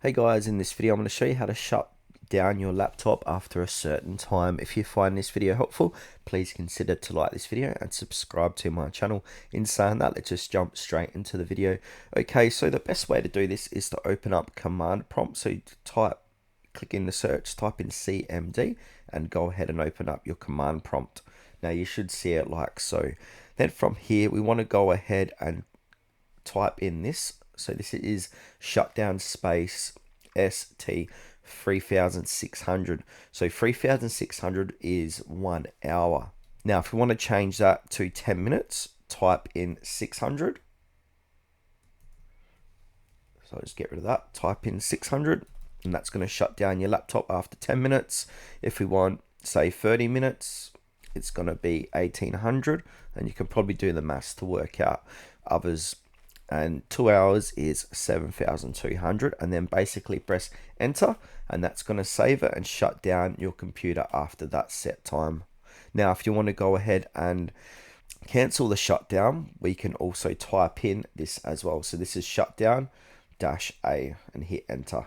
Hey guys, in this video I'm going to show you how to shut down your laptop after a certain time. If you find this video helpful, please consider to like this video and subscribe to my channel. In saying that, let's just jump straight into the video. Okay, so the best way to do this is to open up command prompt. So you click in the search, type in CMD and go ahead and open up your command prompt. Now you should see it like so. Then from here, we want to go ahead and type in this. So this is shutdown space ST 3600. So 3600 is 1 hour. Now, if we want to change that to 10 minutes, type in 600. So I'll just get rid of that. Type in 600, and that's going to shut down your laptop after 10 minutes. If we want, say, 30 minutes, it's going to be 1800, and you can probably do the maths to work out others. And 2 hours is 7200, and then basically press enter, and that's going to save it and shut down your computer after that set time. Now, if you want to go ahead and cancel the shutdown, we can also type in this as well. So this is shutdown -A and hit enter.